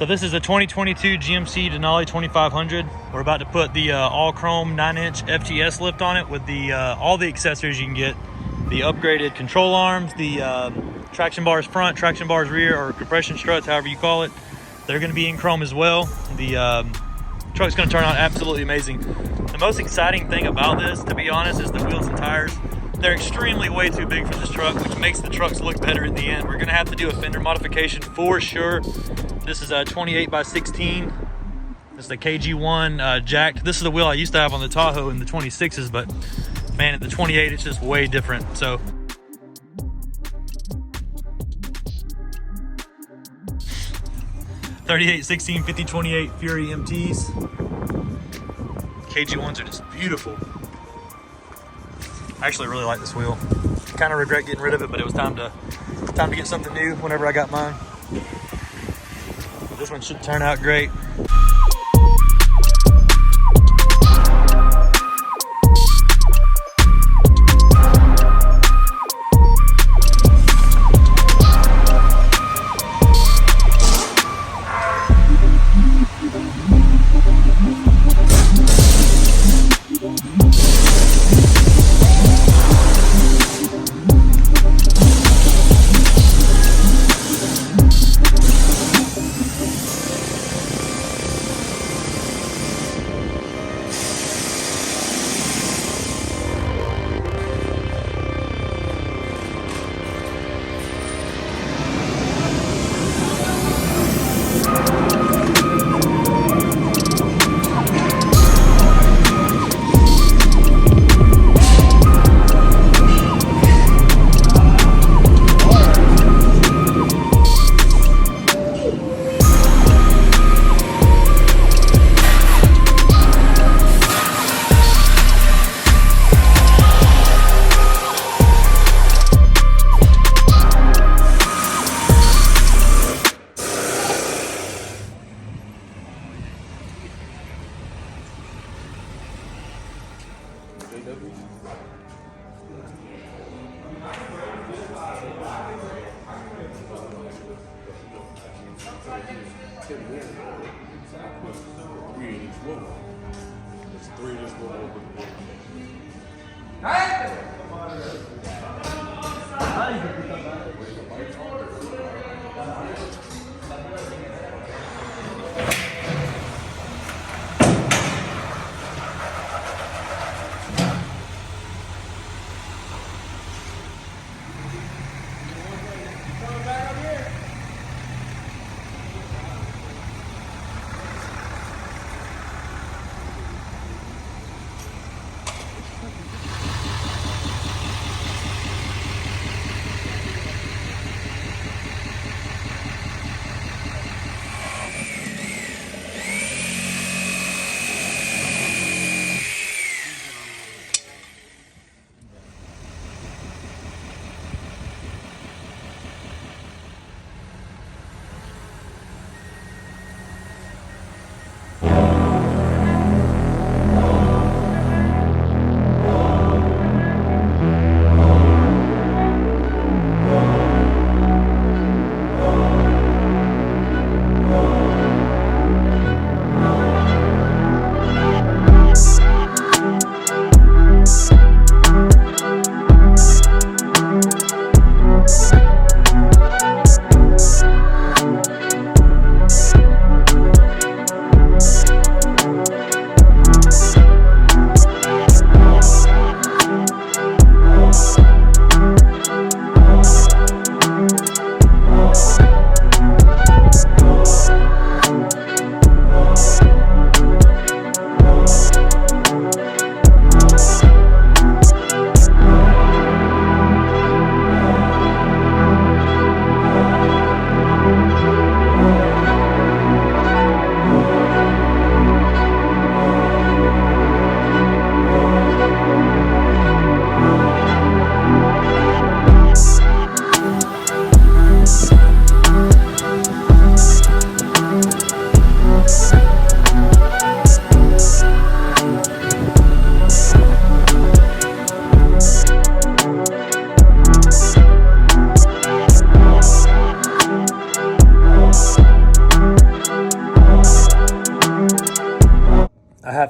So this is a 2022 GMC Denali 2500. We're about to put the all chrome 9-inch FTS lift on it with the all the accessories you can get. The upgraded control arms, the traction bars front, traction bars rear, or compression struts, however you call it. They're going to be in chrome as well. The truck's going to turn out absolutely amazing. The most exciting thing about this, to be honest, is the wheels and tires. They're extremely way too big for this truck, which makes the trucks look better in the end. We're going to have to do a fender modification for sure. This is a 28 by 16. This is the KG1 Jacked. This is the wheel I used to have on the Tahoe in the 26s, but man, at the 28, it's just way different. So .38, 16, 50, 28 Fury MTs. KG1s are just beautiful. I actually really like this wheel. Kind of regret getting rid of it, but it was time to get something new whenever I got mine. This one should turn out great.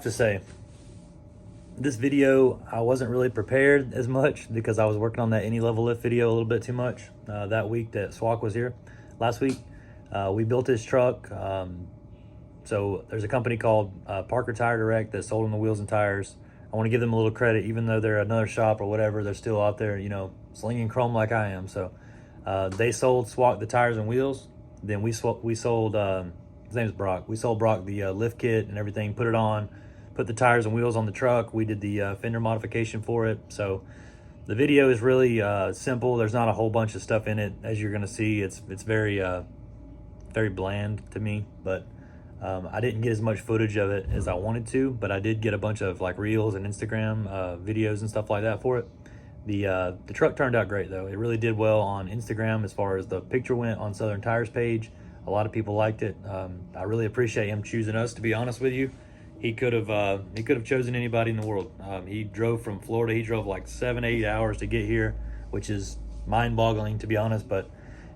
have to say, this video, I wasn't really prepared as much because I was working on that any level lift video a little bit too much that week that SWOCC was here last week. We built this truck. So there's a company called Parker Tire Direct that sold them the wheels and tires. I want to give them a little credit, even though they're another shop or whatever, they're still out there, you know, slinging chrome like I am. So they sold SWOCC the tires and wheels. Then we sold, his name is Brock. We sold Brock the lift kit and everything, put it on, put the tires and wheels on the truck. We did the fender modification for it. So the video is really simple. There's not a whole bunch of stuff in it. As you're gonna see, it's very bland to me, but I didn't get as much footage of it as I wanted to, but I did get a bunch of like reels and Instagram videos and stuff like that for it. The truck turned out great though. It really did well on Instagram as far as the picture went on Southern Tire's page. A lot of people liked it. I really appreciate him choosing us, to be honest with you. He could have chosen anybody in the world. He drove from Florida. He drove like 7-8 hours to get here, which is mind-boggling, to be honest. But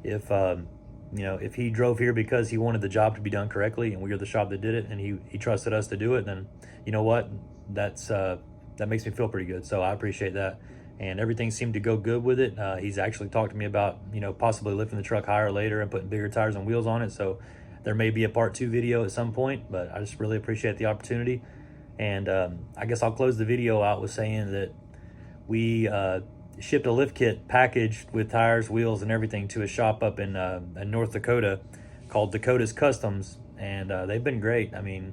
if you know, if he drove here because he wanted the job to be done correctly, and we were the shop that did it, and he trusted us to do it, then you know what? That makes me feel pretty good. So I appreciate that. And everything seemed to go good with it. He's actually talked to me about, you know, possibly lifting the truck higher later and putting bigger tires and wheels on it. So there may be a part 2 video at some point, but I just really appreciate the opportunity. And I guess I'll close the video out with saying that we shipped a lift kit packaged with tires, wheels, and everything to a shop up in North Dakota called Dakota's Customs, and they've been great. I mean,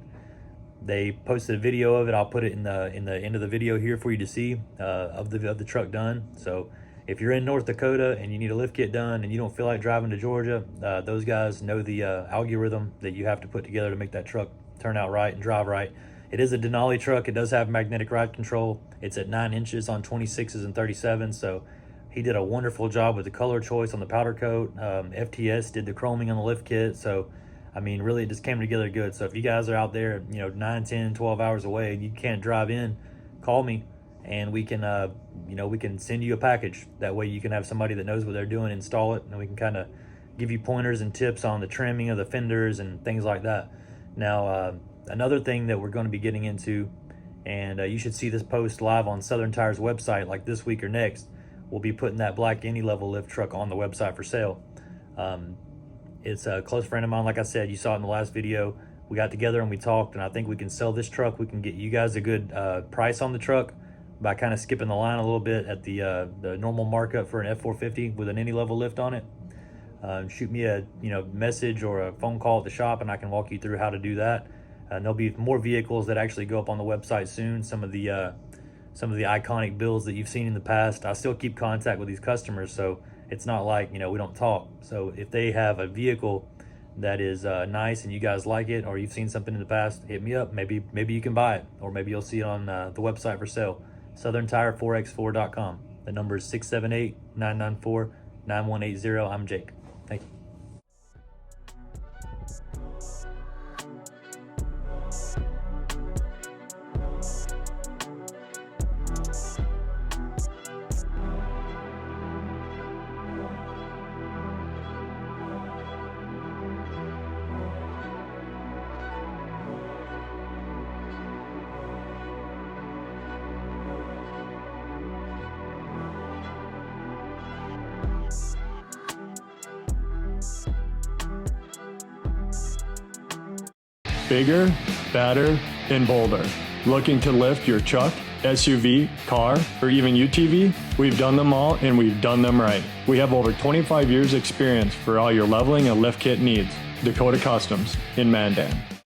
they posted a video of it. I'll put it in the end of the video here for you to see of the truck done. So if you're in North Dakota and you need a lift kit done and you don't feel like driving to Georgia, those guys know the algorithm that you have to put together to make that truck turn out right and drive right. It is a Denali truck. It does have magnetic ride control. It's at 9 inches on 26s and 37s. So he did a wonderful job with the color choice on the powder coat. FTS did the chroming on the lift kit. So I mean, really, it just came together good. So if you guys are out there, you know, 9, 10, 12 hours away and you can't drive in, call me and we can, you know, we can send you a package. That way you can have somebody that knows what they're doing install it, and we can kind of give you pointers and tips on the trimming of the fenders and things like that. Now, another thing that we're going to be getting into, and you should see this post live on Southern Tire's website like this week or next, we'll be putting that black any level lift truck on the website for sale. It's a close friend of mine. Like I said, you saw it in the last video. We got together and we talked, and I think we can sell this truck. We can get you guys a good price on the truck by kind of skipping the line a little bit at the normal markup for an F450 with an any level lift on it. Shoot me a message or a phone call at the shop, and I can walk you through how to do that. There'll be more vehicles that actually go up on the website soon. Some of the iconic builds that you've seen in the past. I still keep contact with these customers, so it's not like, you know, we don't talk. So if they have a vehicle that is nice and you guys like it, or you've seen something in the past, hit me up. Maybe you can buy it, or maybe you'll see it on the website for sale. SouthernTire4x4.com. The number is 678-994-9180. I'm Jake. Thank you. Bigger, better, and bolder. Looking to lift your truck, SUV, car, or even UTV? We've done them all and we've done them right. We have over 25 years experience for all your leveling and lift kit needs. Dakota Customs in Mandan.